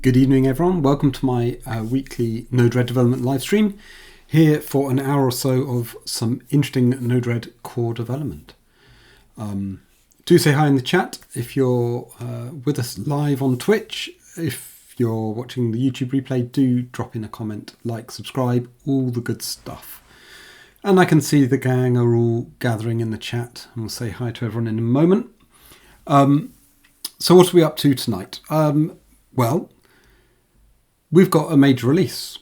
Good evening, everyone. Welcome to my weekly Node-RED development live stream, here for an hour or so of some interesting Node-RED core development. Do say hi in the chat if you're with us live on Twitch. If you're watching the YouTube replay, do drop in a comment, like, subscribe, all the good stuff. And I can see the gang are all gathering in the chat, and we'll say hi to everyone in a moment. So what are we up to tonight? Well, we've got a major release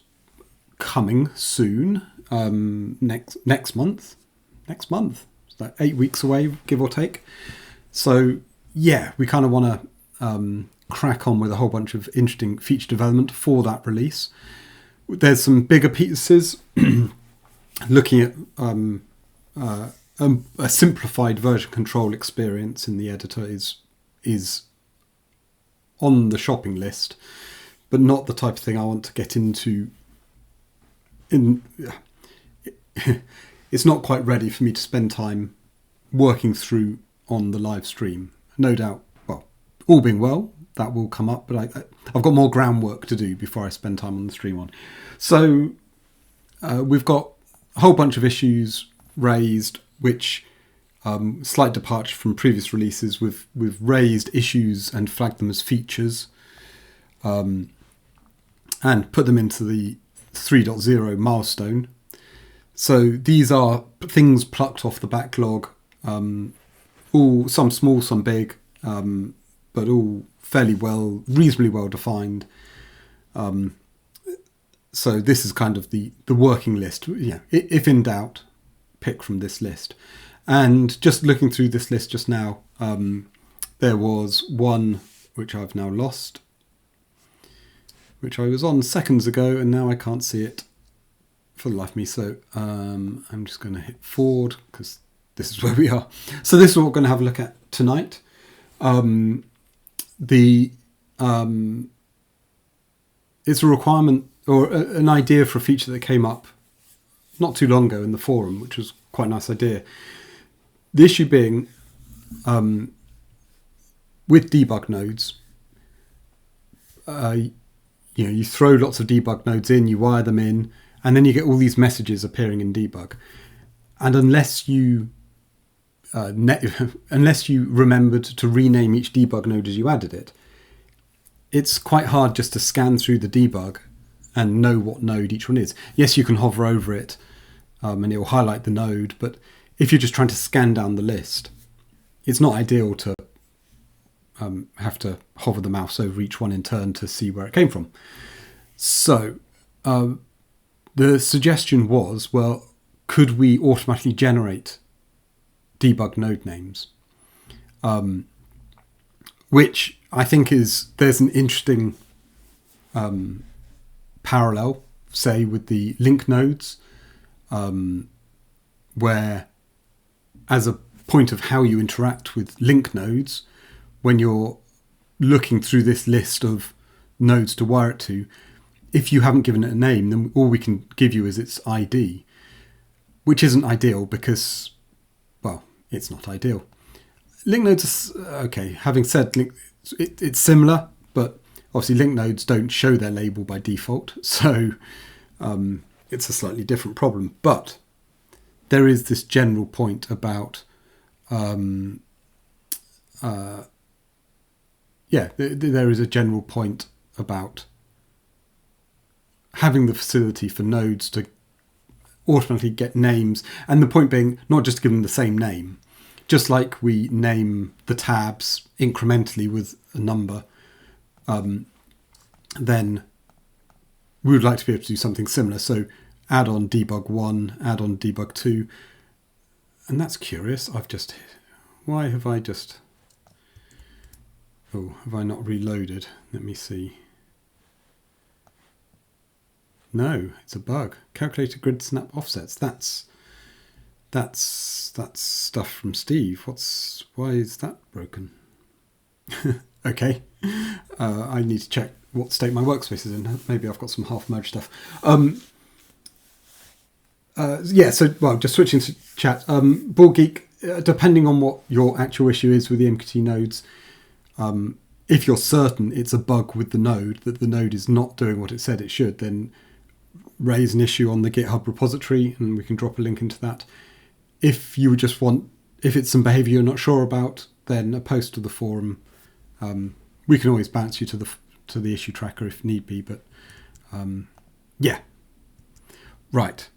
coming soon, next month. Next month. Is that 8 weeks away, give or take? So, yeah, we kind of want to crack on with a whole bunch of interesting feature development for that release. There's some bigger pieces. Looking at a simplified version control experience in the editor is on the shopping list, but not the type of thing I want to get into. It's not quite ready for me to spend time working through on the live stream. No doubt, well, all being well, that will come up, but I've got more groundwork to do before I spend time on the stream on. So we've got a whole bunch of issues raised, which slight departure from previous releases. We've raised issues and flagged them as features, and put them into the 3.0 milestone. So these are things plucked off the backlog, all some small, some big, but all fairly reasonably well defined. So this is kind of the working list. Yeah, if in doubt, pick from this list. And just looking through this list just now, there was one which I've now lost, which I was on seconds ago, and now I can't see it for the life of me. So I'm just going to hit forward because this is where we are. So this is what we're going to have a look at tonight. It's a requirement or an idea for a feature that came up not too long ago in the forum, which was quite a nice idea. The issue being, with debug nodes, you throw lots of debug nodes in, you wire them in, and then you get all these messages appearing in debug. And unless you remembered to rename each debug node as you added it, it's quite hard just to scan through the debug and know what node each one is. Yes, you can hover over it and it will highlight the node, but if you're just trying to scan down the list, it's not ideal to have to hover the mouse over each one in turn to see where it came from. So the suggestion was, well, could we automatically generate debug node names? Which I think there's an interesting parallel, say, with the link nodes, where as a point of how you interact with link nodes, when you're looking through this list of nodes to wire it to, if you haven't given it a name, then all we can give you is its ID, which isn't ideal because, well, it's not ideal. Link nodes are, okay, having said it's similar, but obviously link nodes don't show their label by default, so it's a slightly different problem. But there is this general point about, there is a general point about having the facility for nodes to automatically get names, and the point being not just give them the same name. Just like we name the tabs incrementally with a number, then we would like to be able to do something similar. So add on debug 1, add on debug 2. And that's curious. Have I not reloaded? Let me see. No, it's a bug. Calculated grid snap offsets. That's stuff from Steve. Why is that broken? Okay. I need to check what state my workspace is in. Maybe I've got some half-merged stuff. Just switching to chat. Ball Geek, depending on what your actual issue is with the MQT nodes, if you're certain it's a bug with the node, that the node is not doing what it said it should, then raise an issue on the GitHub repository and we can drop a link into that. If you just want, if it's some behavior you're not sure about, then a post to the forum. We can always bounce you to the issue tracker if need be, but yeah. Right.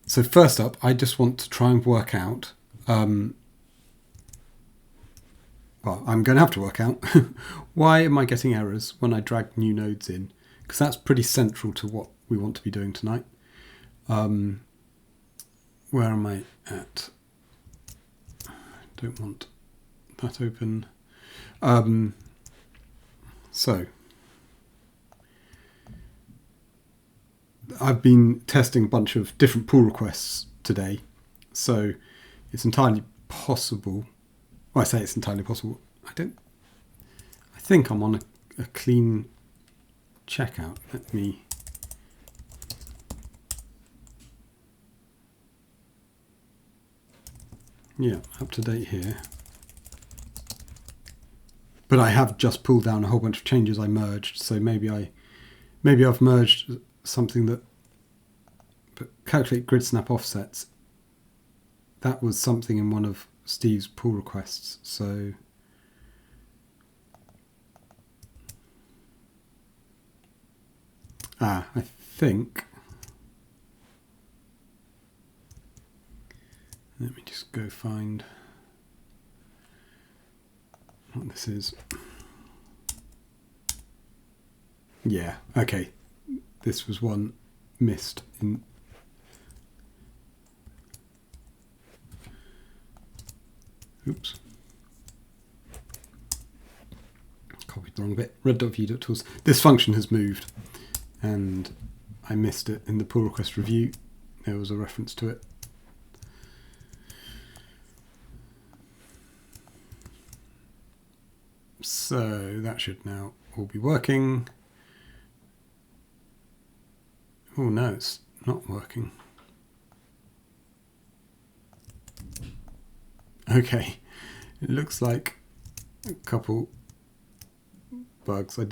So first up, I just want to try and work out, well, I'm going to have to work out why am I getting errors when I drag new nodes in, because that's pretty central to what we want to be doing tonight. Where am I at? I don't want that open. So I've been testing a bunch of different pull requests today, so it's entirely possible. Well, I say it's entirely possible. I think I'm on a clean checkout. Let me. Yeah, up to date here. But I have just pulled down a whole bunch of changes I merged, so maybe I've merged something that, but calculate grid snap offsets. That was something in one of Steve's pull requests, so I think, let me just go find what this is. Yeah, okay. This was one missed in. Oops. Copied the wrong bit. Red.view.tools. This function has moved and I missed it in the pull request review. There was a reference to it. So that should now all be working. Oh no, it's not working. Okay, it looks like a couple bugs. I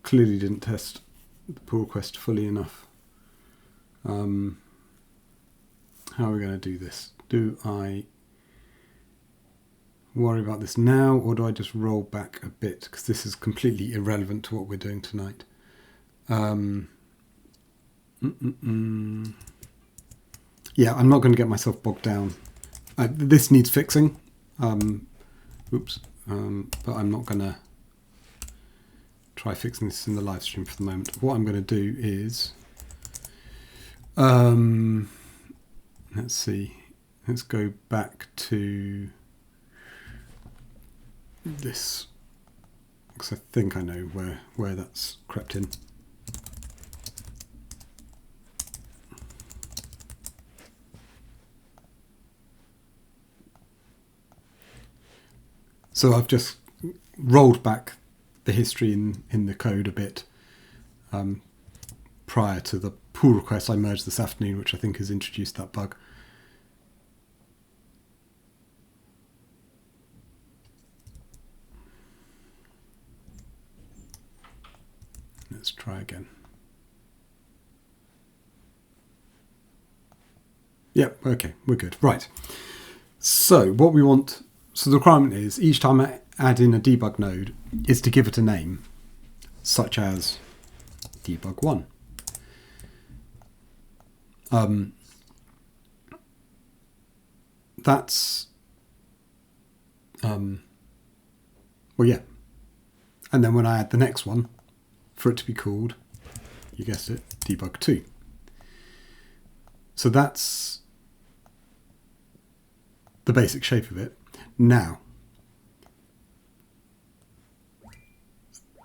clearly didn't test the pull request fully enough. How are we going to do this? Do I worry about this now, or do I just roll back a bit? Because this is completely irrelevant to what we're doing tonight. Yeah, I'm not going to get myself bogged down. This needs fixing. Oops. But I'm not going to try fixing this in the live stream for the moment. What I'm going to do is, let's see. Let's go back to this, because I think I know where that's crept in. So I've just rolled back the history in the code a bit prior to the pull request I merged this afternoon, which I think has introduced that bug. Let's try again. Yep, okay, we're good. Right. So what we want, so the requirement is each time I add in a debug node is to give it a name, such as debug1. That's, well, yeah. And then when I add the next one, for it to be called, you guessed it, debug2. So that's the basic shape of it. Now,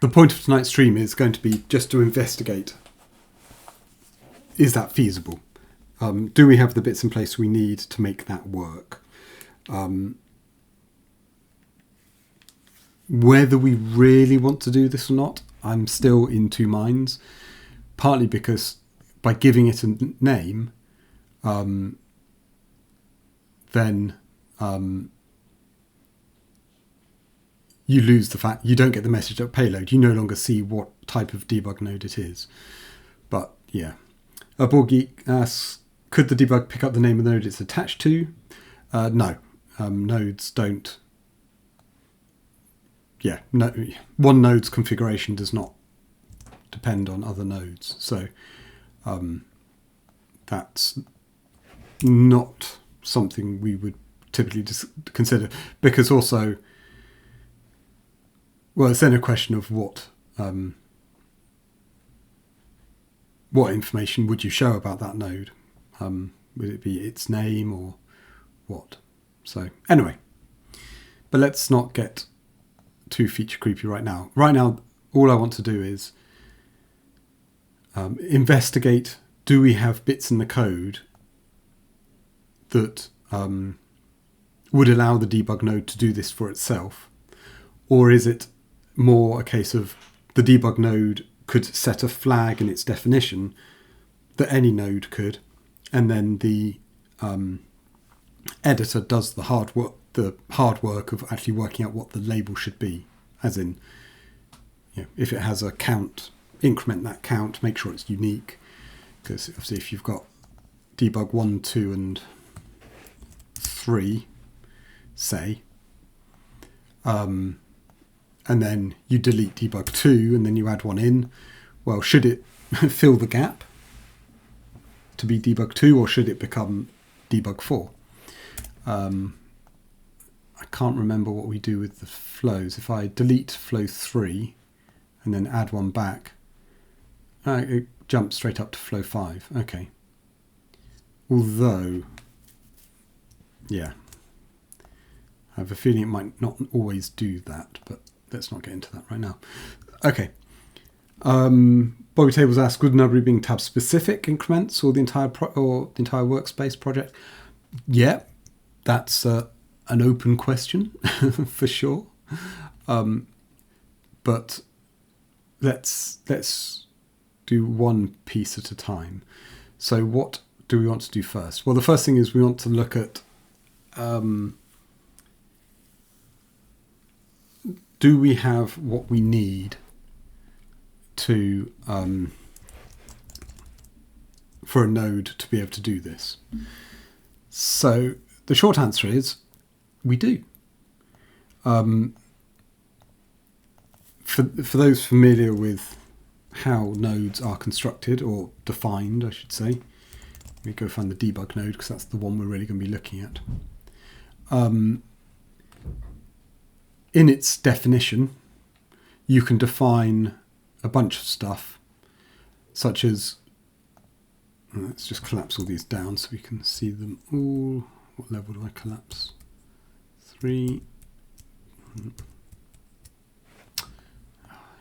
the point of tonight's stream is going to be just to investigate, is that feasible? Do we have the bits in place we need to make that work? Whether we really want to do this or not, I'm still in two minds. Partly because by giving it a name, then you lose the fact you don't get the message at payload. You no longer see what type of debug node it is. But yeah, a Board Geek asks, could the debug pick up the name of the node it's attached to? No, nodes don't. Yeah, no, one node's configuration does not depend on other nodes. So that's not something we would typically consider, because also, well, it's then a question of what information would you show about that node? Would it be its name or what? So anyway, but let's not get too feature creepy right now. Right now, all I want to do is investigate, do we have bits in the code that would allow the debug node to do this for itself? Or is it more a case of the debug node could set a flag in its definition that any node could, and then the editor does the hard work of actually working out what the label should be, as in, you know, if it has a count, increment that count, make sure it's unique, because obviously if you've got debug 1, 2 and 3, say, and then you delete debug 2 and then you add one in, well, should it fill the gap to be debug 2, or should it become debug 4? I can't remember what we do with the flows. If I delete flow 3 and then add one back, it jumps straight up to flow 5. Okay. Although, yeah, I have a feeling it might not always do that, but let's not get into that right now. Okay. Bobby Tables asks, would node being tab specific increments or the entire workspace project? Yeah, that's an open question for sure. But let's do one piece at a time. So what do we want to do first? Well, the first thing is we want to look at do we have what we need to for a node to be able to do this? So the short answer is we do. For those familiar with how nodes are constructed, or defined, I should say, let me go find the debug node because that's the one we're really going to be looking at. In its definition, you can define a bunch of stuff, such as, let's just collapse all these down so we can see them all. What level do I collapse? 3.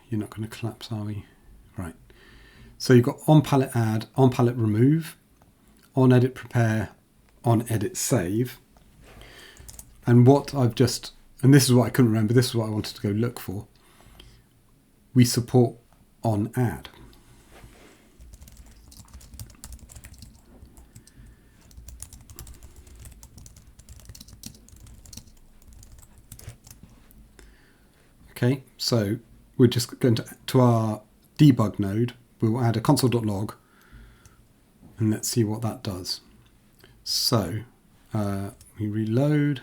You're not going to collapse, are we? Right. So you've got on palette add, on palette remove, on edit prepare, on edit save. And what I've just, and this is what I couldn't remember, this is what I wanted to go look for. We support on add. Okay, so we're just going to our debug node, we'll add a console.log, and let's see what that does. So we reload,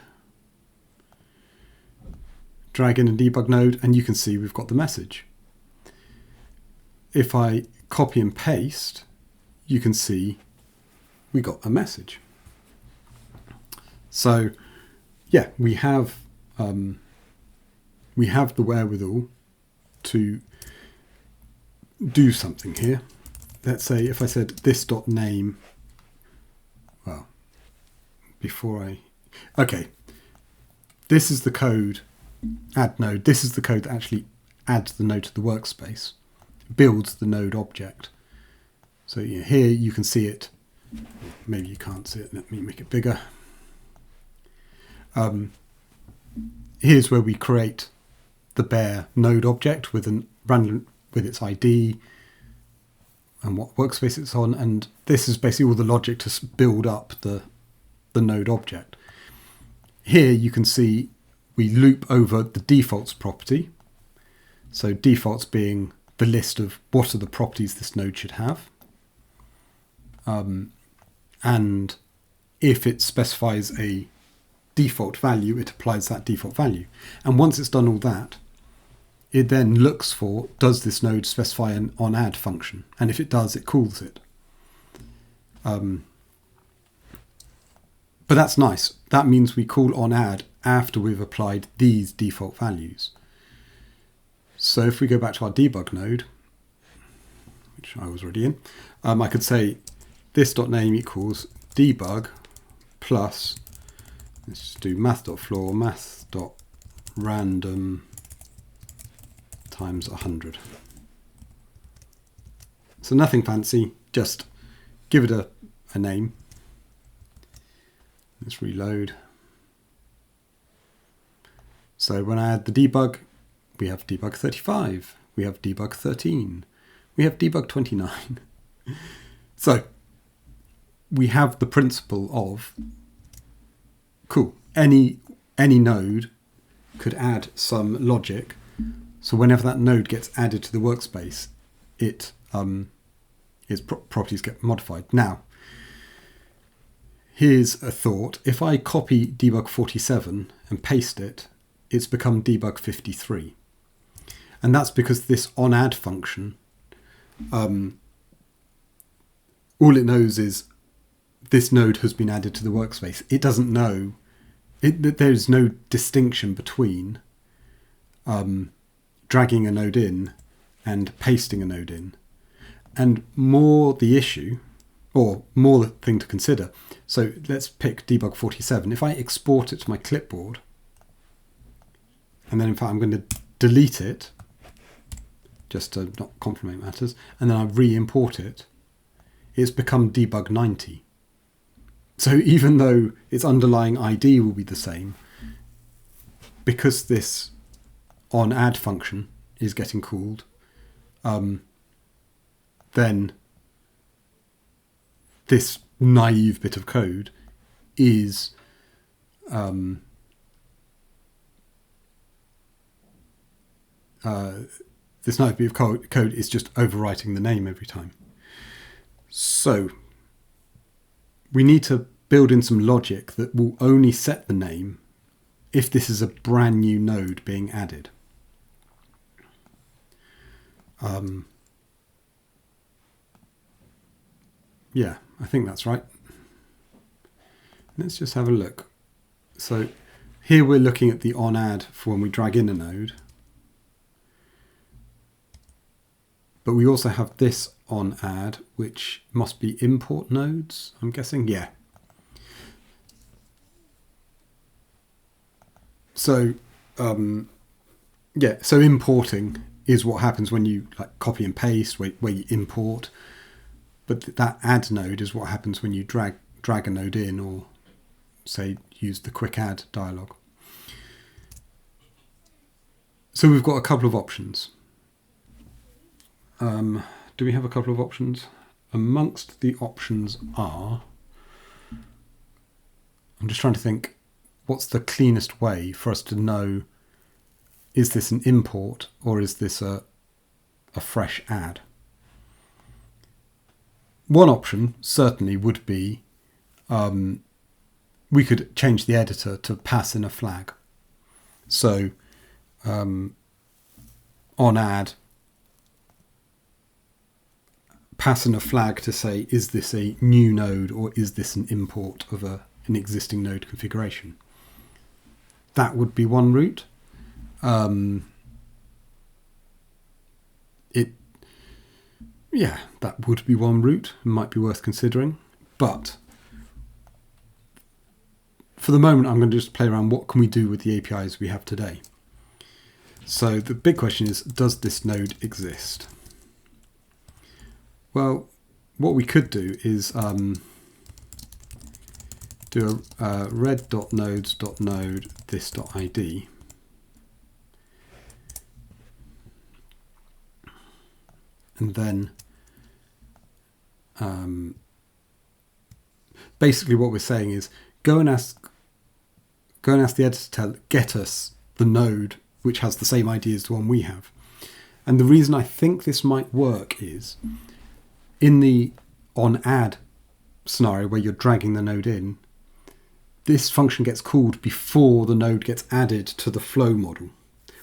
drag in a debug node, and you can see we've got the message. If I copy and paste, you can see we got a message. So yeah, we have the wherewithal to do something here. Let's say if I said this.name, well, okay, this is the code, add node, this is the code that actually adds the node to the workspace, builds the node object. So here you can see it, maybe you can't see it, let me make it bigger. Here's where we create the bare node object with its ID and what workspace it's on, and this is basically all the logic to build up the node object. Here you can see we loop over the defaults property. So defaults being the list of what are the properties this node should have. And if it specifies a default value, it applies that default value. And once it's done all that, it then looks for, does this node specify an onAdd function? And if it does, it calls it. But that's nice. That means we call onAdd after we've applied these default values. So if we go back to our debug node, which I was already in, I could say this.name equals debug plus, let's just do math.floor, math.random times 100. So nothing fancy, just give it a name. Let's reload. So when I add the debug, we have debug 35, we have debug 13, we have debug 29. So we have the principle of, cool, any node could add some logic. So whenever that node gets added to the workspace, its properties get modified. Now, here's a thought. If I copy debug 47 and paste it, it's become debug 53. And that's because this onAdd function, all it knows is this node has been added to the workspace. It doesn't know, there's no distinction between dragging a node in and pasting a node in. And more the issue, or more the thing to consider. So let's pick debug 47. If I export it to my clipboard, and then in fact I'm going to delete it, just to not complicate matters, and then I re-import it, it's become debug 90. So even though its underlying ID will be the same, because this onAdd function is getting called, then this naive bit of code is this naive bit of code is just overwriting the name every time. So we need to build in some logic that will only set the name if this is a brand new node being added. Yeah, I think that's right. Let's just have a look. So here we're looking at the onAdd for when we drag in a node. But we also have this onAdd, which must be import nodes, I'm guessing. Yeah. So, so importing is what happens when you copy and paste, where you import. But that add node is what happens when you drag a node in, or say use the quick add dialog. So we've got a couple of options. Do we have a couple of options? Amongst the options are, I'm just trying to think, what's the cleanest way for us to know, is this an import or is this a fresh add? One option certainly would be, we could change the editor to pass in a flag. So onAdd, pass in a flag to say, is this a new node or is this an import of an existing node configuration? That would be one route. That would be one route. It might be worth considering. But for the moment, I'm going to just play around. What can we do with the APIs we have today? So the big question is, does this node exist? Well, what we could do is do a red.nodes.node this.id. And then basically what we're saying is go and ask go and ask the editor to get us the node which has the same ID as the one we have. And the reason I think this might work is in the onAdd scenario where you're dragging the node in, this function gets called before the node gets added to the flow model.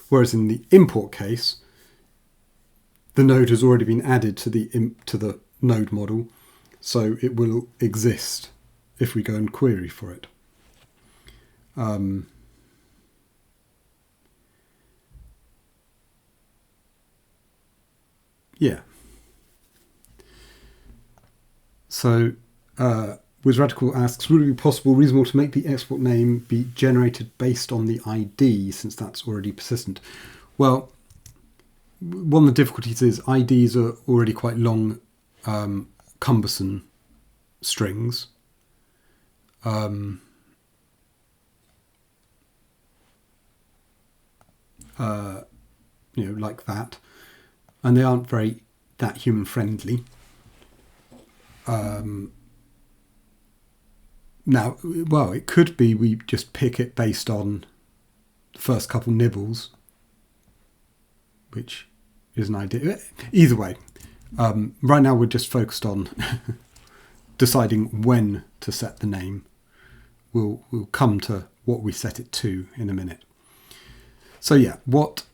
Whereas in the import case, the node has already been added to the node model, so it will exist if we go and query for it. Yeah. So WizRadical asks, would it be possible, reasonable to make the export name be generated based on the ID, since that's already persistent? Well, one of the difficulties is IDs are already quite long, cumbersome strings. Like that. And they aren't that human friendly. Now, well, it could be we just pick it based on the first couple nibbles, which is an idea. Either way, right now we're just focused on deciding when to set the name. We'll come to what we set it to in a minute. So yeah, what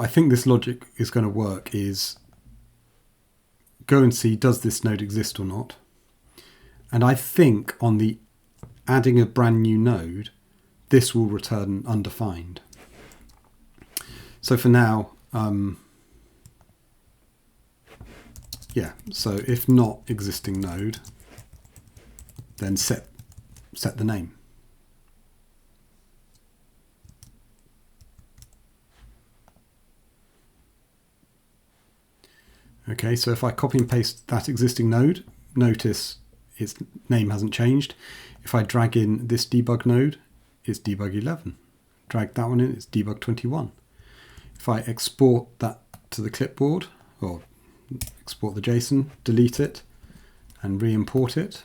I think this logic is going to work is go and see, does this node exist or not? And I think on the adding a brand new node, this will return undefined. So for now, yeah, so if not existing node, then set the name. Okay, so if I copy and paste that existing node, notice its name hasn't changed. If I drag in this debug node, it's debug 11. Drag that one in, it's debug 21. If I export that to the clipboard, or export the JSON, delete it, and re-import it,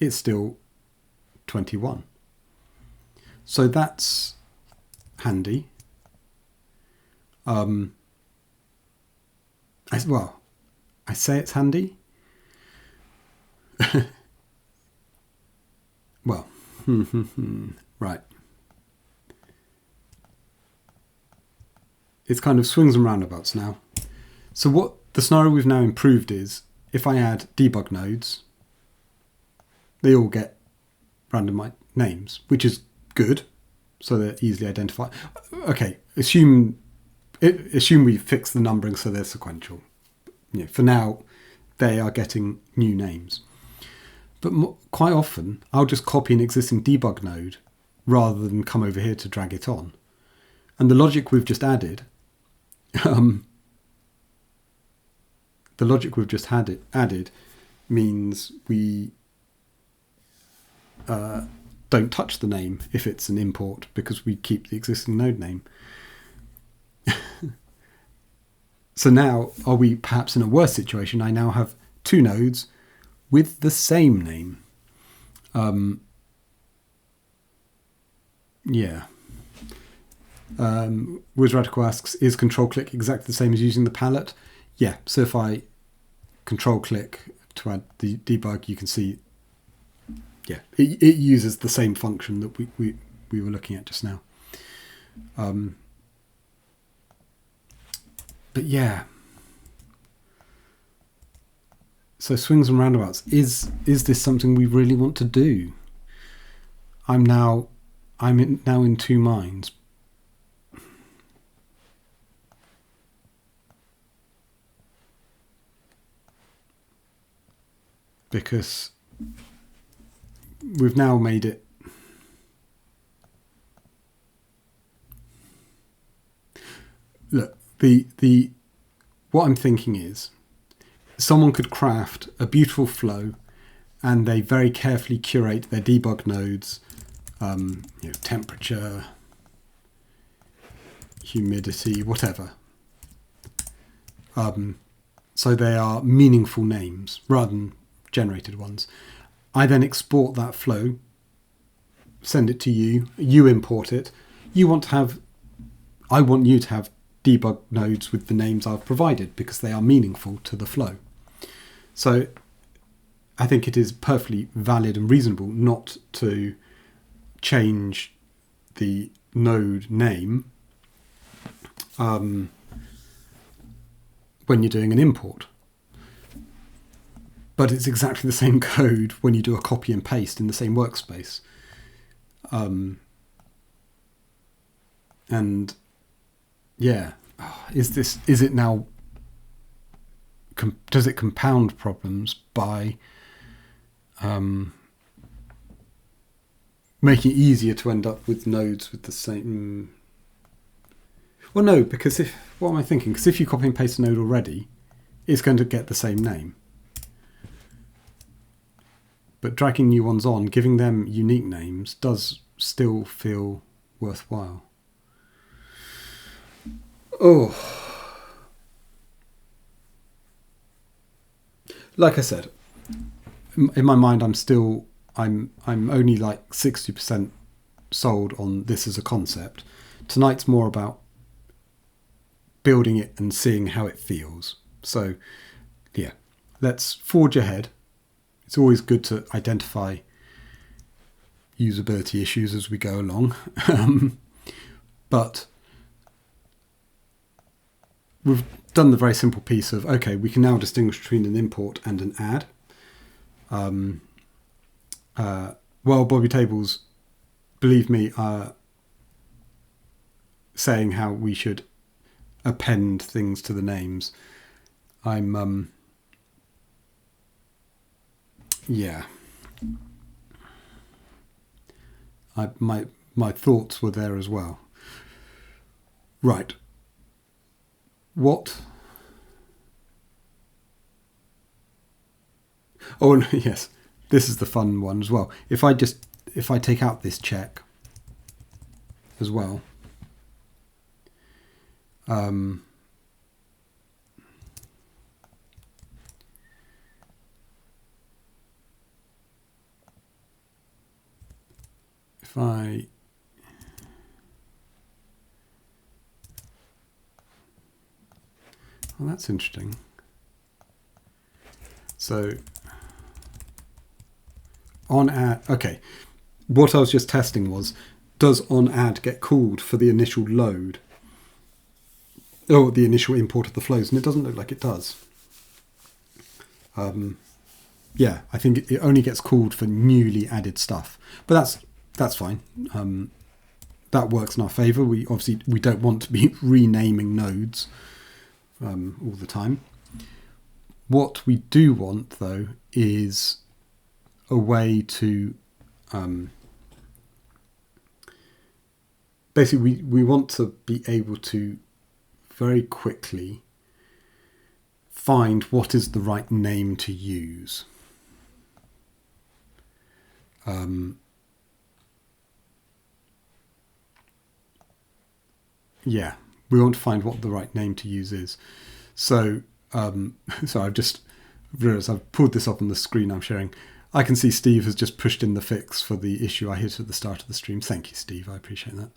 it's still 21. So that's handy. I say it's handy. Well, right. It's kind of swings and roundabouts now. So what the scenario we've now improved is, if I add debug nodes, they all get random names, which is good. So they're easily identified. Okay, assume we fix the numbering so they're sequential. For now, they are getting new names. But quite often, I'll just copy an existing debug node rather than come over here to drag it on. And the logic we've just added, added means we don't touch the name if it's an import, because we keep the existing node name. So now, are we perhaps in a worse situation? I now have two nodes with the same name. Yeah. WizRadical asks, is control click exactly the same as using the palette? Yeah, so if I control click to add the debug, you can see, yeah, it uses the same function that we were looking at just now. But yeah, so swings and roundabouts. Is this something we really want to do? I'm now in two minds. Because we've now made it. Look, what I'm thinking is, someone could craft a beautiful flow, and they very carefully curate their debug nodes, temperature, humidity, whatever. So they are meaningful names rather than generated ones. I then export that flow send it to you, you import it. I want you to have debug nodes with the names I've provided because they are meaningful to the flow. So I think it is perfectly valid and reasonable not to change the node name when you're doing an import. But it's exactly the same code when you do a copy and paste in the same workspace. And yeah, does it compound problems by making it easier to end up with nodes with the same? Well, no, because what am I thinking? Because if you copy and paste a node already, it's going to get the same name. But dragging new ones on, giving them unique names, does still feel worthwhile. Oh. Like I said, in my mind, I'm only like 60% sold on this as a concept. Tonight's more about building it and seeing how it feels. So, yeah, let's forge ahead. It's always good to identify usability issues as we go along. But we've done the very simple piece of, okay, we can now distinguish between an import and an add. While Bobby Tables, believe me, are saying how we should append things to the names, my thoughts were there as well. Right. What? Oh, yes. This is the fun one as well. If I take out this check as well, well, that's interesting. So on add, okay. What I was just testing was, does on add get called for the initial load? Oh, the initial import of the flows, and it doesn't look like it does. Yeah, I think it only gets called for newly added stuff, but that's fine. That works in our favor. We don't want to be renaming nodes all the time. What we do want, though, is a way to basically we want to be able to very quickly find what is the right name to use. Yeah, we want to find what the right name to use is. So, so I've just realized I've pulled this up on the screen I'm sharing. I can see Steve has just pushed in the fix for the issue I hit at the start of the stream. Thank you, Steve. I appreciate that.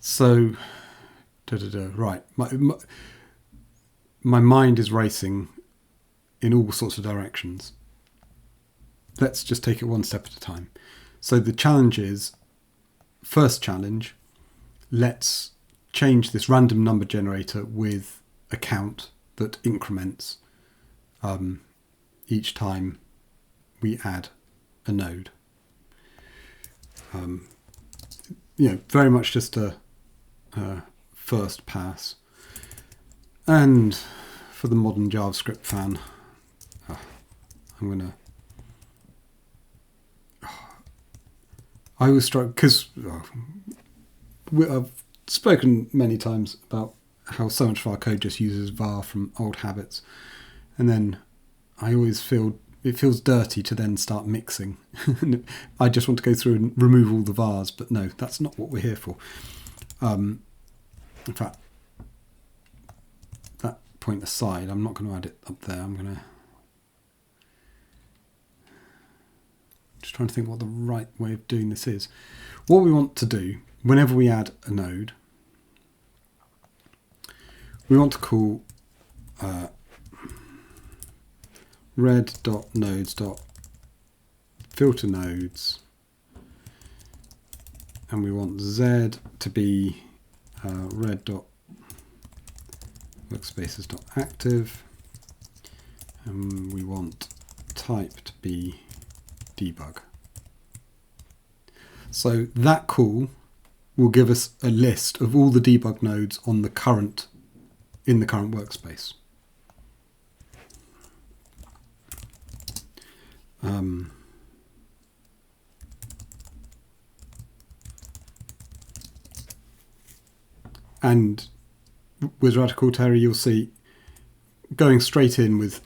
So, right. My mind is racing in all sorts of directions. Let's just take it one step at a time. So the challenge is, first challenge, let's change this random number generator with a count that increments each time we add a node. Very much just a first pass. And for the modern JavaScript fan, I'm going to... I was struck because I've spoken many times about how so much of our code just uses var from old habits, and then I always feel it feels dirty to then start mixing. I just want to go through and remove all the vars, but no, that's not what we're here for. In fact, that point aside. I'm not going to add it up there. I'm going to just trying to think what the right way of doing this is. What we want to do whenever we add a node, we want to call red.nodes.filter nodes, and we want z to be red.workspaces.active, and we want type to be debug. So that call will give us a list of all the debug nodes on the current workspace. And with Radical Terry, you'll see going straight in with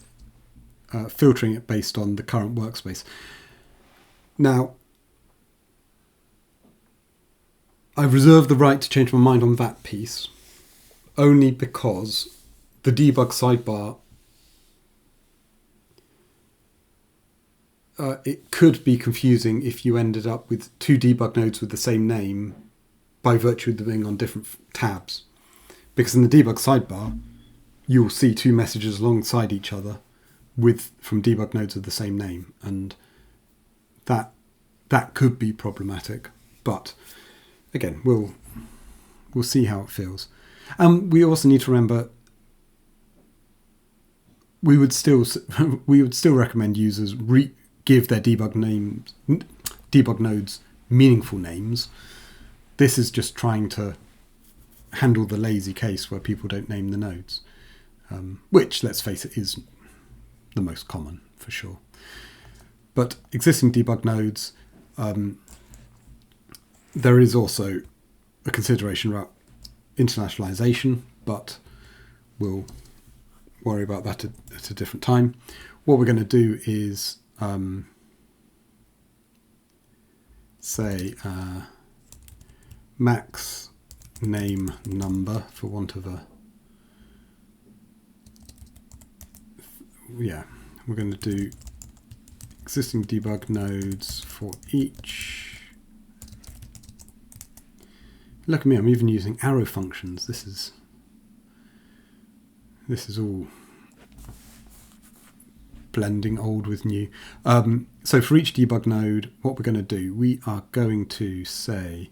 filtering it based on the current workspace. Now, I've reserved the right to change my mind on that piece, only because the debug sidebar, it could be confusing if you ended up with two debug nodes with the same name by virtue of them being on different tabs. Because in the debug sidebar, you'll see two messages alongside each other from debug nodes of the same name, and that could be problematic. But again, we'll see how it feels. We also need to remember we would still recommend users give their debug nodes meaningful names. This is just trying to handle the lazy case where people don't name the nodes, which, let's face it, is the most common for sure. But existing debug nodes, there is also a consideration about internationalization, but we'll worry about that at a different time. What we're going to do is say max name number, for want of a... Yeah, we're going to do existing debug nodes for each. Look at me, I'm even using arrow functions. This is all blending old with new. So for each debug node, what we're going to do, we are going to say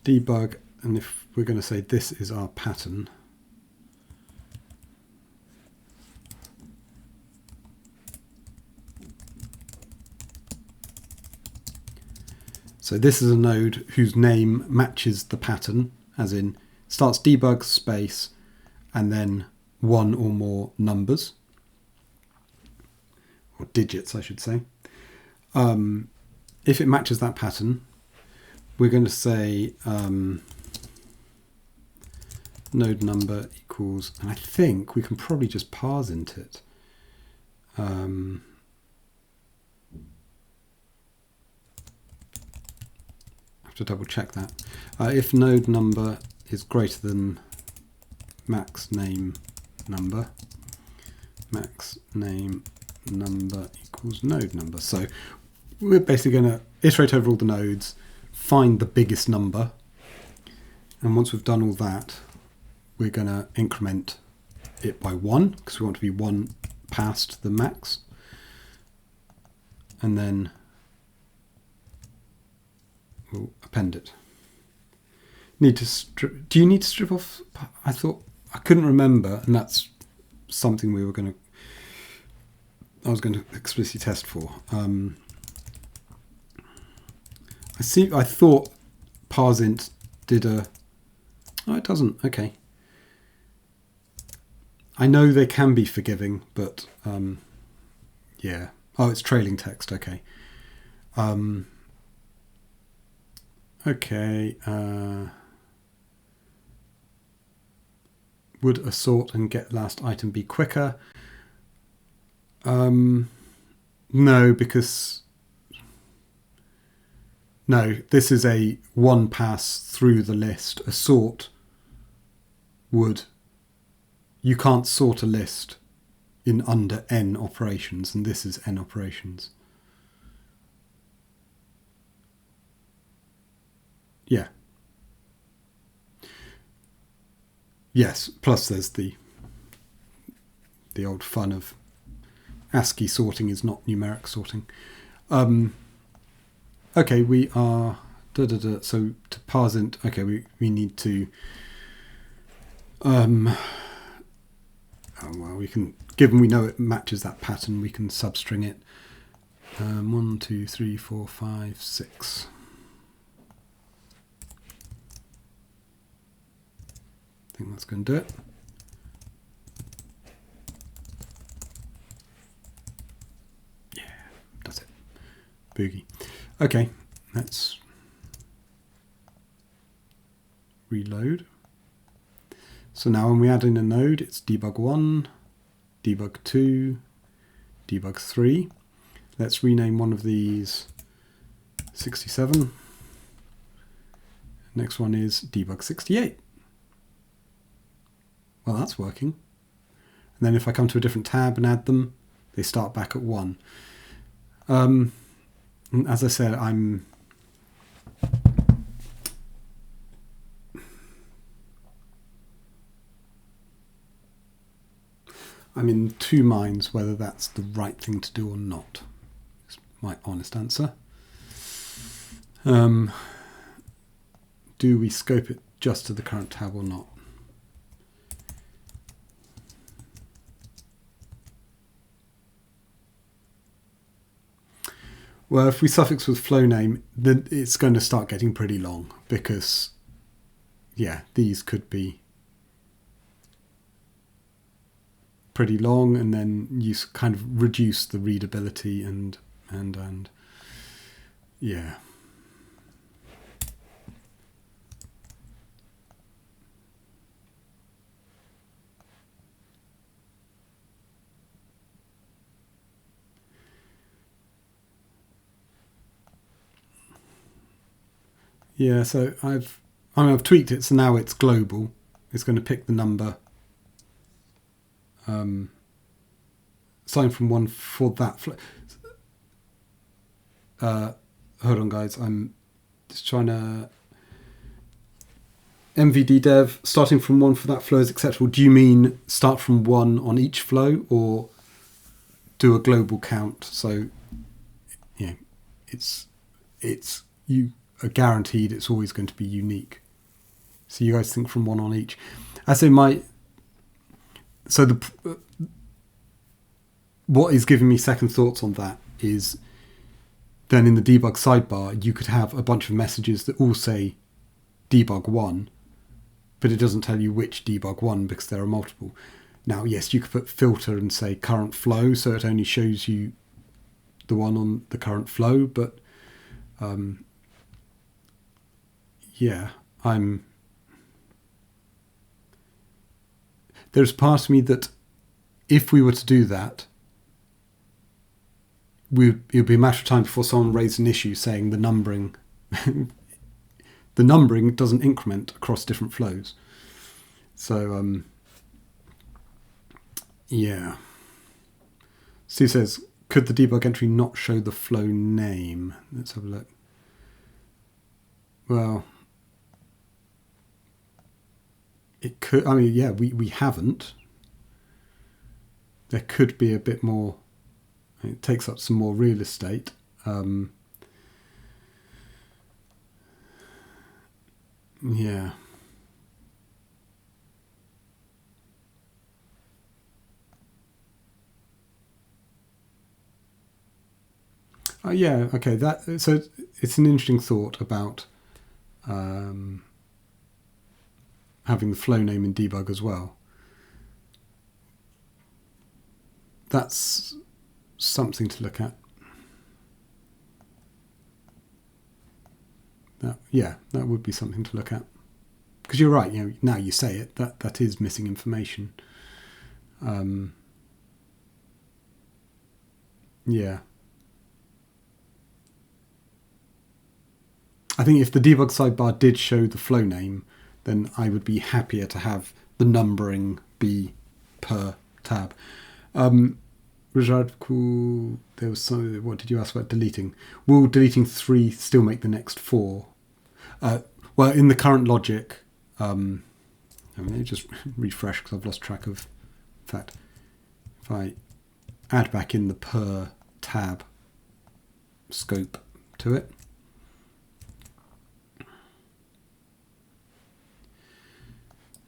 debug, and if we're going to say this is our pattern, so this is a node whose name matches the pattern, as in starts debug space and then one or more numbers, or digits I should say. If it matches that pattern, we're going to say node number equals, and I think we can probably just parse into it. I have to double check that. If node number is greater than max name number equals node number. So we're basically going to iterate over all the nodes, find the biggest number, and once we've done all that, we're going to increment it by 1, because we want to be 1 past the max, and then we'll append it. Do you need to strip off? I couldn't remember, and that's something I was going to explicitly test for. I thought parseInt did oh, it doesn't. Okay. I know they can be forgiving, but yeah. Oh, it's trailing text. Okay. Okay. Would a sort and get last item be quicker? No, because No, this is a one pass through the list. A sort would... You can't sort a list in under n operations, and this is n operations. Yeah. Yes, plus there's the old fun of ASCII sorting is not numeric sorting. Okay, we are... So to parse int, okay, we need to... oh, well, we can, given we know it matches that pattern, we can substring it. 1, 2, 3, 4, 5, 6. I think that's going to do it. Yeah, does it. Boogie. Okay, let's reload. So now when we add in a node, it's debug 1, debug 2, debug 3. Let's rename one of these 67. Next one is debug 68. Well, that's working. And then if I come to a different tab and add them, they start back at 1. As I said, I'm in two minds whether that's the right thing to do or not. It's my honest answer. Do we scope it just to the current tab or not? Well, if we suffix with flow name, then it's going to start getting pretty long because, yeah, these could be pretty long, and then you kind of reduce the readability and yeah. Yeah, so I've tweaked it, so now it's global. It's going to pick the number. Starting from 1 for that flow. Hold on, guys. I'm just trying to... MVD dev, starting from 1 for that flow is acceptable. Do you mean start from 1 on each flow, or do a global count? So, yeah, you are guaranteed it's always going to be unique. So you guys think from 1 on each. As in my... So what is giving me second thoughts on that is then in the debug sidebar, you could have a bunch of messages that all say debug 1, but it doesn't tell you which debug 1 because there are multiple. Now, yes, you could put filter and say current flow, so it only shows you the one on the current flow, but yeah, there's part of me that if we were to do that, it would be a matter of time before someone raised an issue saying the numbering doesn't increment across different flows. So yeah. Steve says, could the debug entry not show the flow name? Let's have a look. Well, it could. I mean, yeah, we haven't. There could be a bit more. It takes up some more real estate. Yeah. Yeah. Okay. So it's an interesting thought about having the flow name in debug as well. That's something to look at. That would be something to look at. Because you're right, now you say it, that is missing information. Yeah. I think if the debug sidebar did show the flow name, then I would be happier to have the numbering be per tab. Rajad, there was some. What did you ask about deleting? Will deleting 3 still make the next 4? Well, in the current logic, let me just refresh because I've lost track of that. If I add back in the per tab scope to it,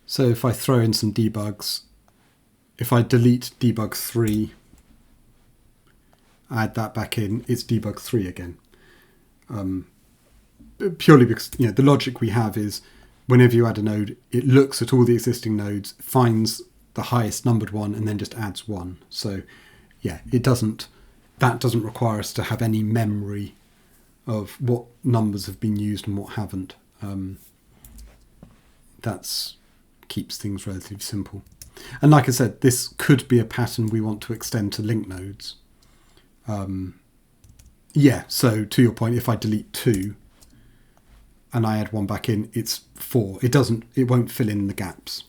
so if I throw in some debugs, if I delete debug 3, add that back in, it's debug 3 again. Purely because the logic we have is whenever you add a node, it looks at all the existing nodes, finds the highest numbered one, and then just adds 1. So yeah, that doesn't require us to have any memory of what numbers have been used and what haven't. That keeps things relatively simple. And like I said, this could be a pattern we want to extend to linked nodes. Yeah, so to your point, if I delete 2 and I add 1 back in, it's 4. It won't fill in the gaps.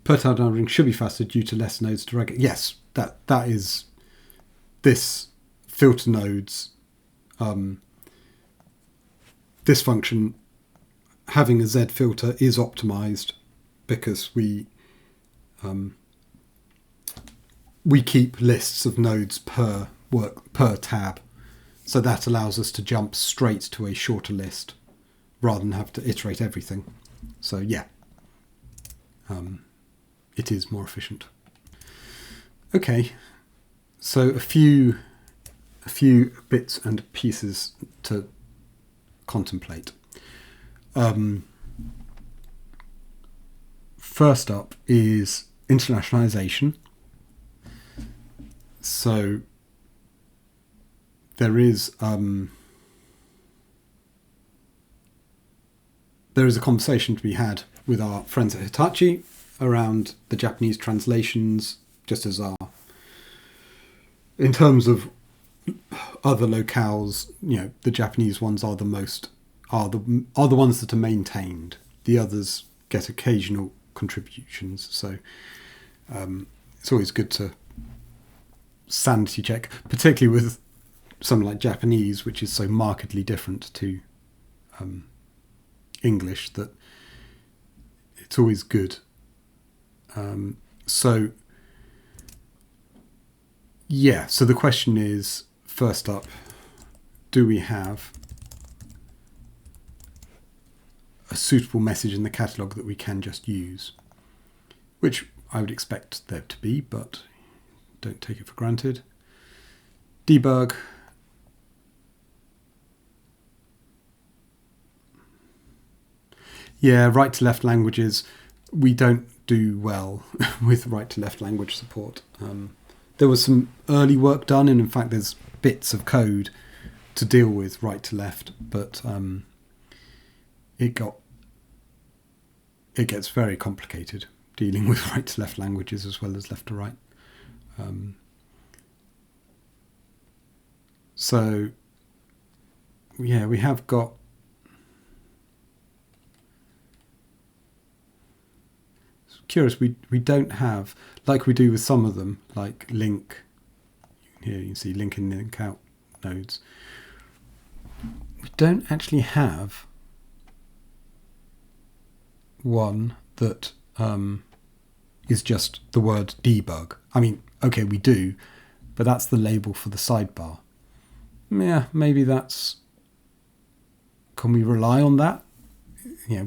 Per tab numbering should be faster due to less nodes to regulate. Yes, that is this filter nodes. This function having a Z filter is optimized because we keep lists of nodes per tab, so that allows us to jump straight to a shorter list rather than have to iterate everything. So yeah, it is more efficient. Okay, so a few bits and pieces to contemplate. First up is internationalization. So there is a conversation to be had with our friends at Hitachi around the Japanese translations, just as in terms of other locales, the Japanese ones are the ones that are maintained. The others get occasional contributions, so it's always good to sanity check, particularly with something like Japanese, which is so markedly different to English, that it's always good. So the question is, first up, do we have a suitable message in the catalogue that we can just use? Which I would expect there to be, but don't take it for granted. Debug. Yeah, right to left languages. We don't do well with right to left language support. There was some early work done, and in fact there's bits of code to deal with right to left, but it gets very complicated dealing with right to left languages as well as left to right. So yeah, we have got curious, we don't have, like we do with some of them, like link. Here you can see link in, link out nodes. We don't actually have one that is just the word debug. I mean, okay, we do, but that's the label for the sidebar. Yeah, maybe that's... Can we rely on that? Yeah,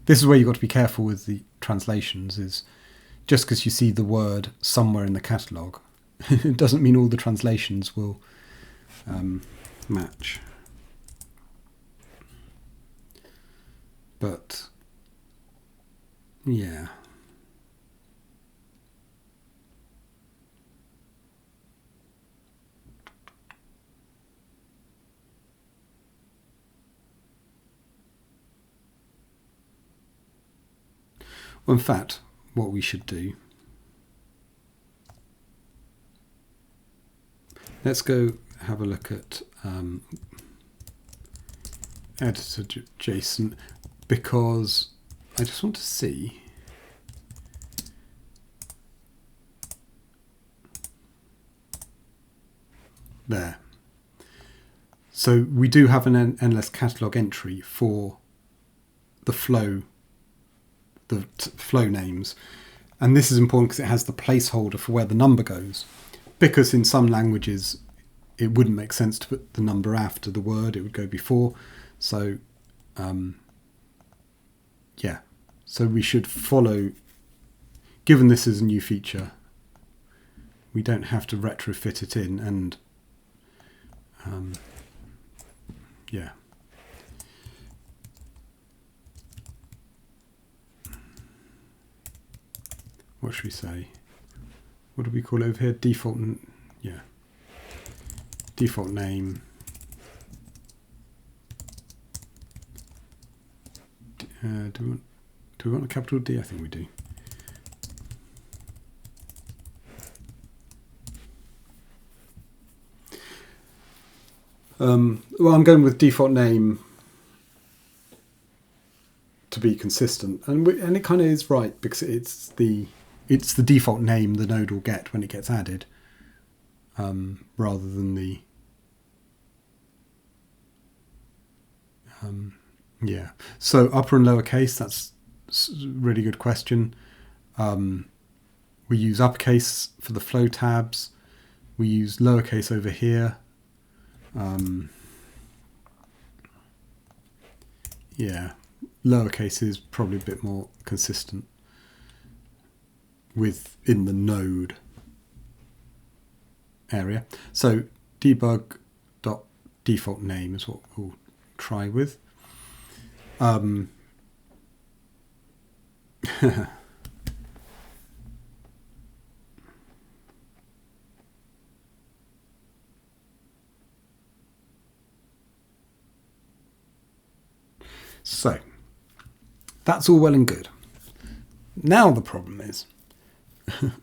this is where you've got to be careful with the translations, is just because you see the word somewhere in the catalogue, it doesn't mean all the translations will match. But yeah. Well, in fact, what we should do, let's go have a look at editor JSON, because I just want to see there. So we do have an endless catalog entry for the flow names, and this is important because it has the placeholder for where the number goes, because in some languages it wouldn't make sense to put the number after the word, it would go before. So yeah, so we should follow, given this is a new feature, we don't have to retrofit it in, and yeah. What should we say? What do we call it over here? Default, yeah. Default name. Do we want a capital D? I think we do. Well, I'm going with default name to be consistent, and it kind of is right, because it's the default name the node will get when it gets added, rather than the yeah. So upper and lowercase, that's a really good question. We use uppercase for the flow tabs. We use lowercase over here. Yeah, lowercase is probably a bit more consistent within the node area. So debug.default name is what we'll try with. So that's all well and good. Now the problem is,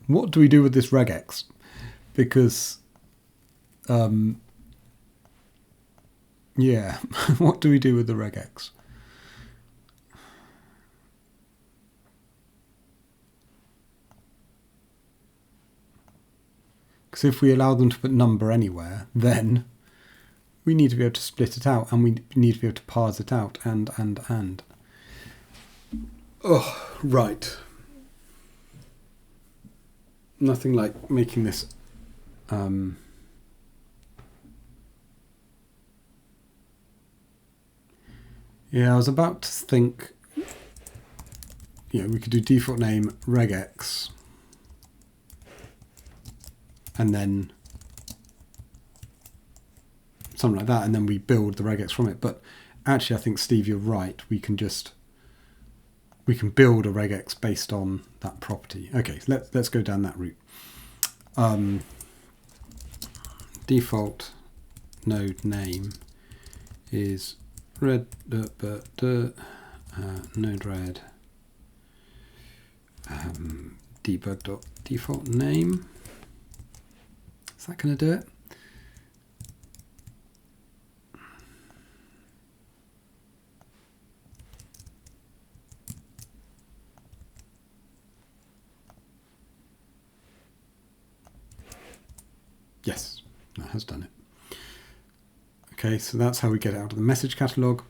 what do we do with this regex? Because yeah, what do we do with the regex? Because if we allow them to put number anywhere, then we need to be able to split it out, and we need to be able to parse it out, and. Oh, right. Nothing like making this yeah, I was about to think, we could do default name regex, and then something like that, and then we build the regex from it. But actually, I think, Steve, you're right. We can build a regex based on that property. Okay, so let's go down that route. Default node name is node red debug.default name. Is that going to do it? Yes, that has done it. Okay, so that's how we get it out of the message catalog.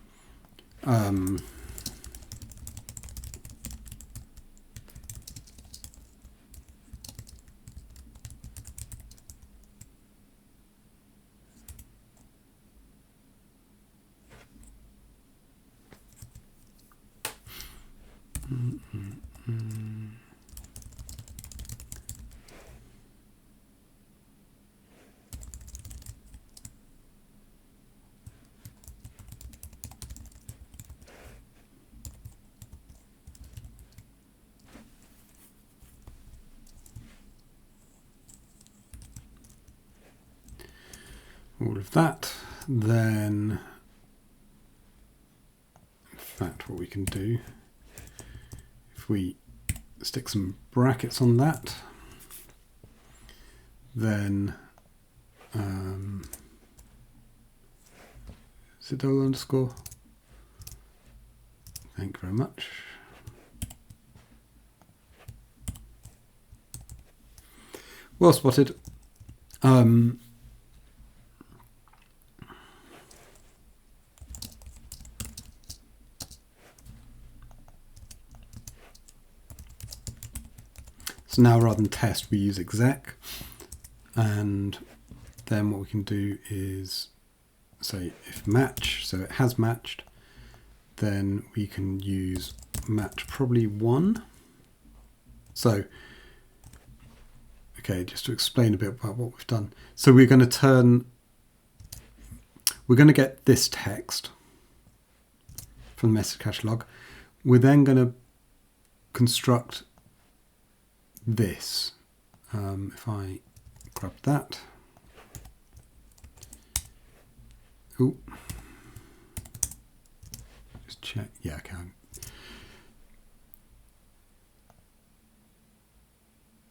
All of that, then in fact what we can do, if we stick some brackets on that, then Is it double underscore? Thank you very much. Well spotted. So now rather than test, we use exec, and then what we can do is say if match, so it has matched, then we can use match probably 1. So, okay, just to explain a bit about what we've done. So we're going to get this text from the message catalog. We're then going to construct this. If I grab that. Ooh. Just check. Yeah, I can.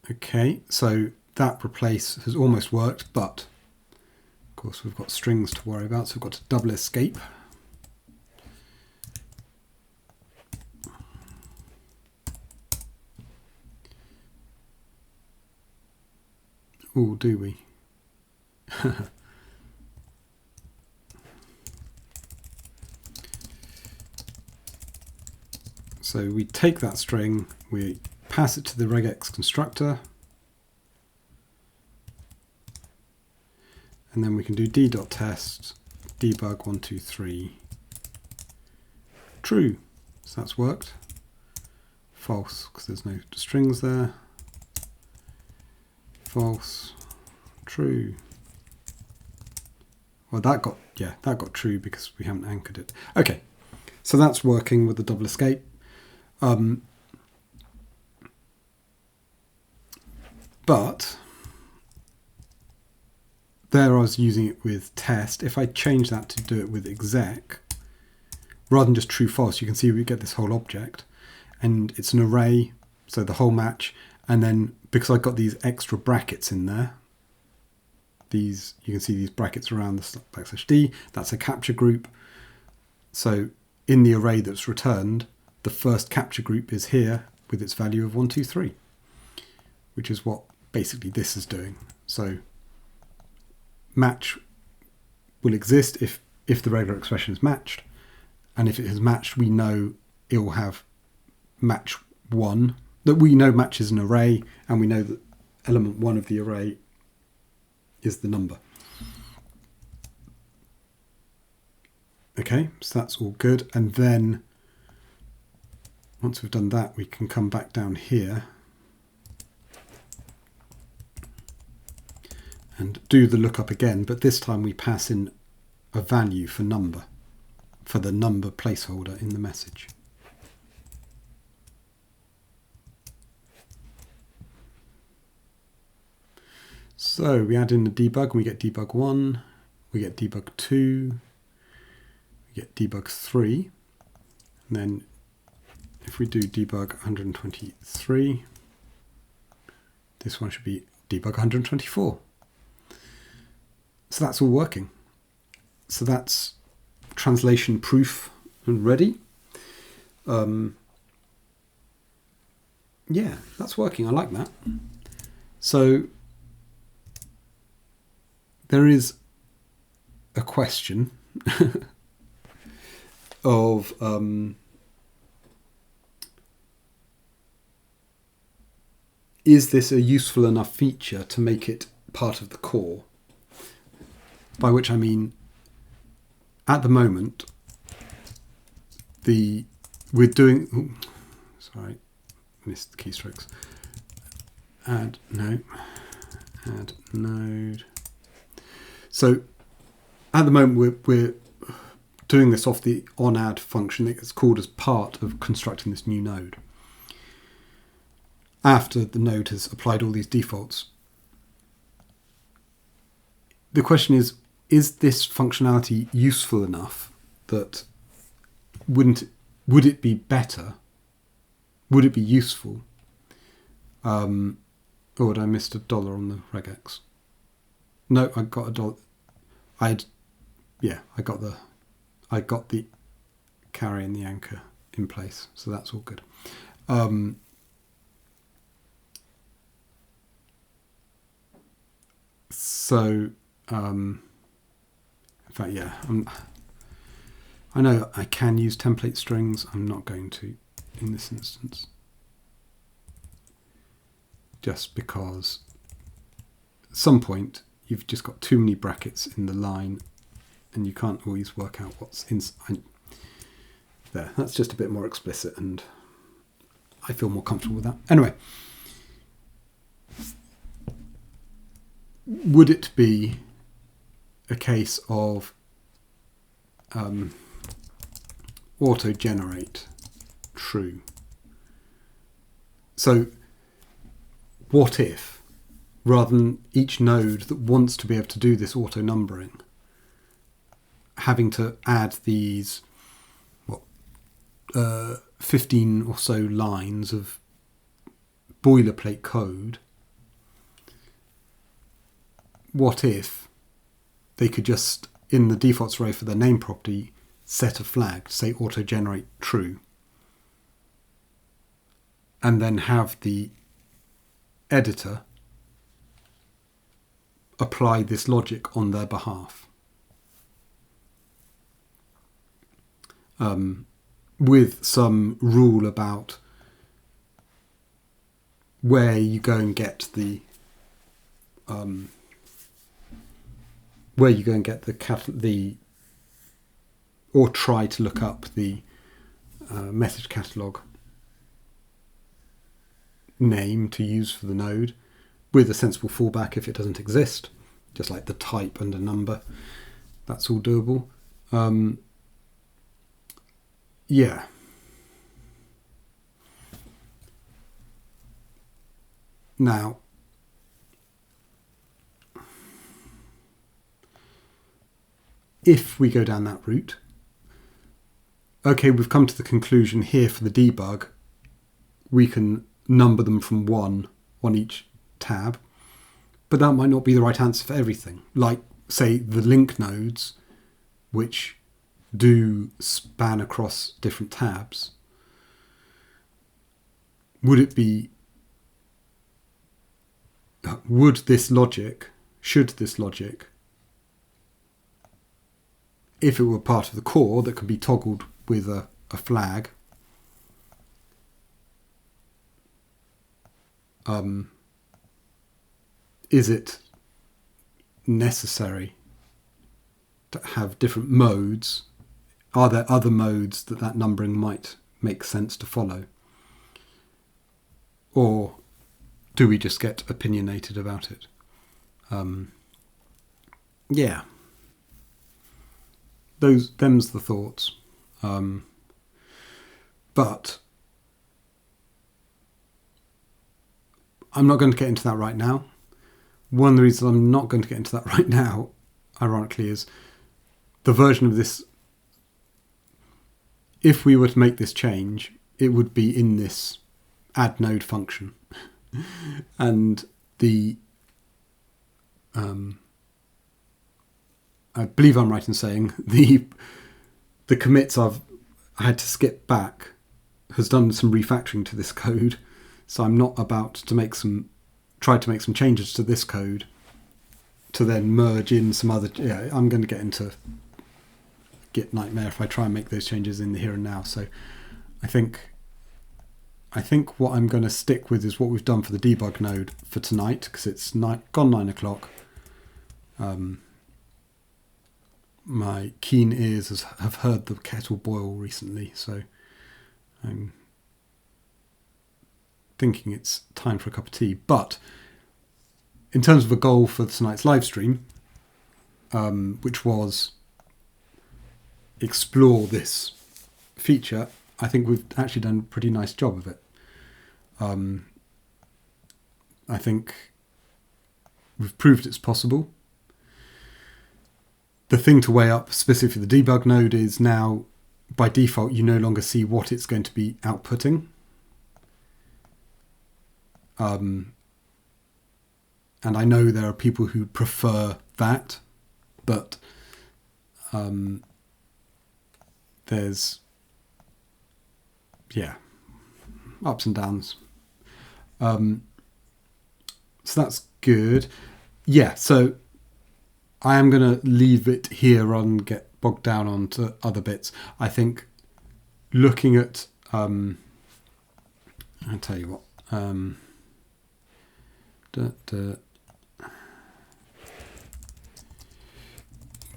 Okay, so that replace has almost worked, but of course we've got strings to worry about, so we've got to double escape. Oh, do we? So we take that string, we pass it to the regex constructor, and then we can do d.test debug 123 true. So that's worked. False, because there's no strings there. False, true. Well, that got true because we haven't anchored it. Okay, so that's working with the double escape. But there I was using it with test. If I change that to do it with exec, rather than just true false, you can see we get this whole object, and it's an array, so the whole match. And then because I've got these extra brackets in there, you can see these brackets around the \d, that's a capture group. So in the array that's returned, the first capture group is here with its value of 123, which is what basically this is doing. So match will exist if the regular expression is matched, and if it has matched, we know it will have match 1. That we know match is an array, and we know that element 1 of the array is the number. Okay, so that's all good. And then once we've done that, we can come back down here and do the lookup again, but this time we pass in a value for number, for the number placeholder in the message. So we add in the debug, and we get debug 1, we get debug 2, we get debug 3, and then if we do debug 123, this one should be debug 124. So that's all working. So that's translation proof and ready. Yeah, that's working. I like that. So there is a question of is this a useful enough feature to make it part of the core? By which I mean, at the moment, we're doing. Sorry, missed the keystrokes. Add node. So at the moment we're doing this off the onAdd function that gets called as part of constructing this new node, after the node has applied all these defaults. The question is this functionality useful enough that would it be better? Would it be useful? Oh, I missed $1 on the regex. No, I got $1. I got the I got the carry and the anchor in place, so that's all good. In fact, yeah, I know I can use template strings. I'm not going to in this instance, just because at some point you've just got too many brackets in the line and you can't always work out what's inside. There, that's just a bit more explicit and I feel more comfortable with that. Anyway, would it be a case of auto-generate true? So what if, rather than each node that wants to be able to do this auto-numbering, having to add these 15 or so lines of boilerplate code, what if they could just, in the defaults array for their name property, set a flag to say auto-generate true, and then have the editor apply this logic on their behalf, with some rule about where you go and get the or try to look up the message catalog name to use for the node, with a sensible fallback if it doesn't exist, just like the type and a number. That's all doable. Yeah. Now, if we go down that route, okay, we've come to the conclusion here for the debug, we can number them from 1 on each tab, but that might not be the right answer for everything. Like, say, the link nodes, which do span across different tabs. Should this logic, if it were part of the core that could be toggled with a flag, is it necessary to have different modes? Are there other modes that numbering might make sense to follow? Or do we just get opinionated about it? Yeah. Them's the thoughts. But I'm not going to get into that right now. One of the reasons I'm not going to get into that right now, ironically, is the version of this. If we were to make this change, it would be in this add node function. And I believe I'm right in saying the commits I had to skip back has done some refactoring to this code. So I'm not about to try to make some changes to this code to then merge in some other. Yeah, I'm going to get into Git nightmare if I try and make those changes in the here and now. So I think what I'm going to stick with is what we've done for the debug node for tonight, because it's gone 9 o'clock. My keen ears have heard the kettle boil recently, so I'm thinking it's time for a cup of tea. But in terms of a goal for tonight's live stream, which was explore this feature, I think we've actually done a pretty nice job of it. I think we've proved it's possible. The thing to weigh up specifically the debug node is now, by default, you no longer see what it's going to be outputting. And I know there are people who prefer that, but there's, yeah, ups and downs. So that's good. Yeah, so I am going to leave it here rather than get bogged down onto other bits. I think looking at, I'll tell you what,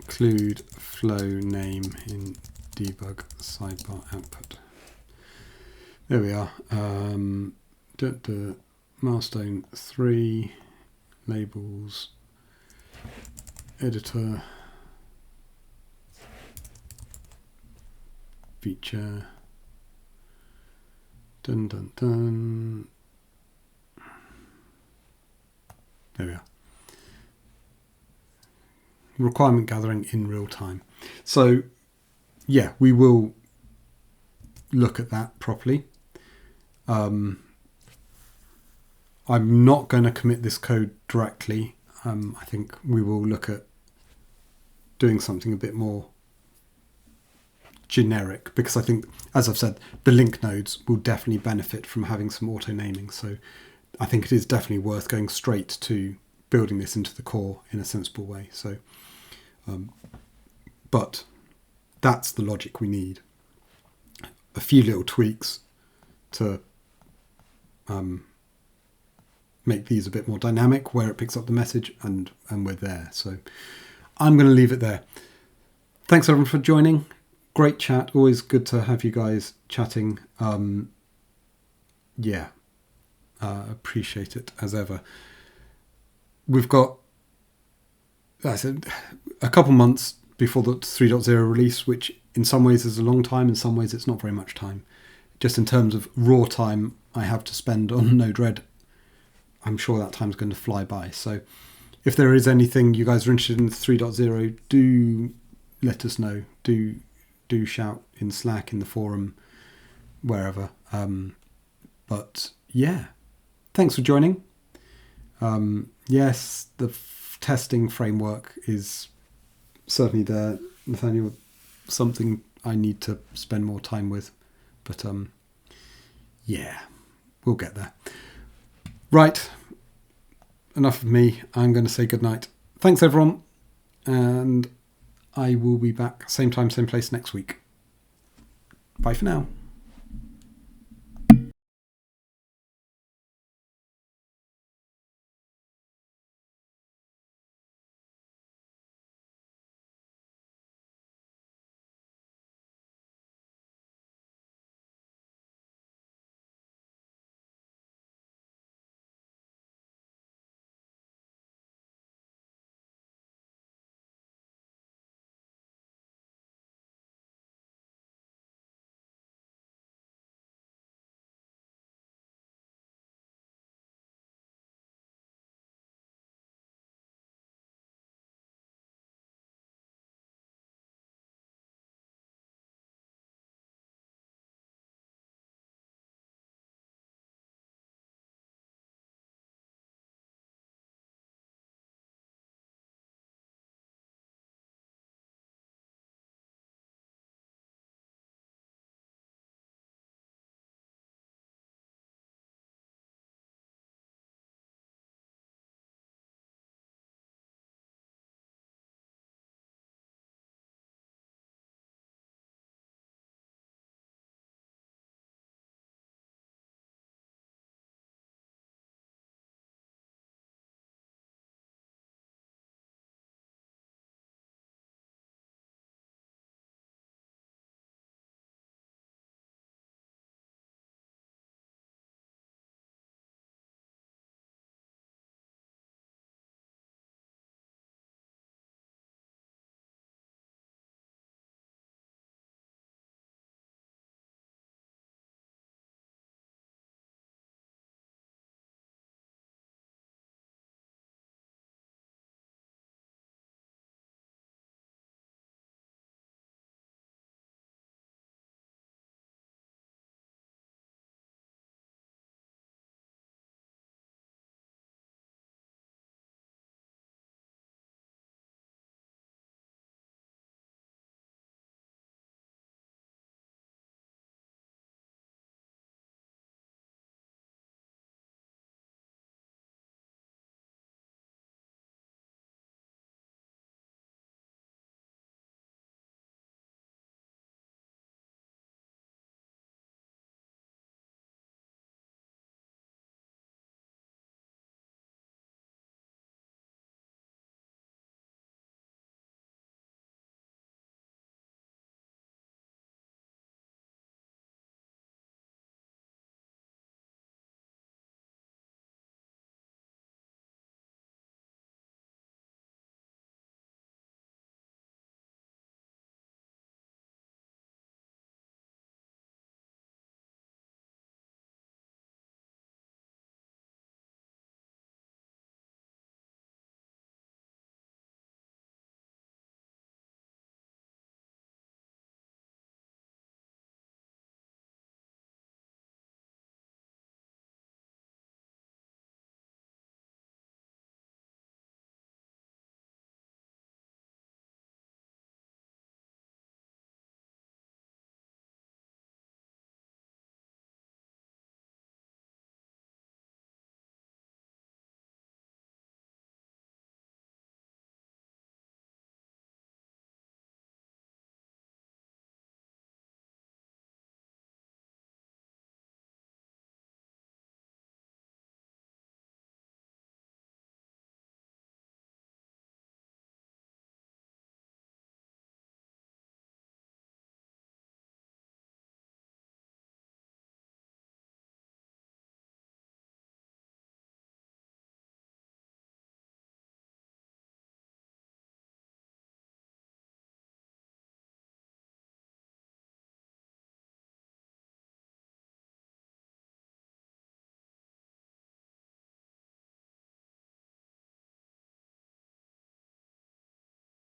include flow name in debug sidebar output. There we are. Milestone 3, labels, editor, feature, dun dun dun. There we are. Requirement gathering in real time. So yeah, we will look at that properly. I'm not going to commit this code directly. I think we will look at doing something a bit more generic, because I think, as I've said, the link nodes will definitely benefit from having some auto naming. So I think it is definitely worth going straight to building this into the core in a sensible way. So, but that's the logic we need. A few little tweaks to make these a bit more dynamic where it picks up the message, and we're there. So I'm going to leave it there. Thanks everyone for joining. Great chat. Always good to have you guys chatting. Appreciate it as ever. We've got, I said, a couple months before the 3.0 release, which in some ways is a long time, in some ways it's not very much time. Just in terms of raw time I have to spend on Node-RED, I'm sure that time's going to fly by. So if there is anything you guys are interested in 3.0, do let us know. Do shout in Slack, in the forum, wherever. But yeah, thanks for joining. Yes, the testing framework is certainly there, Nathaniel. Something I need to spend more time with, but yeah, we'll get there. Right, enough of me. I'm going to say goodnight. Thanks everyone, and I will be back same time, same place next week. Bye for now.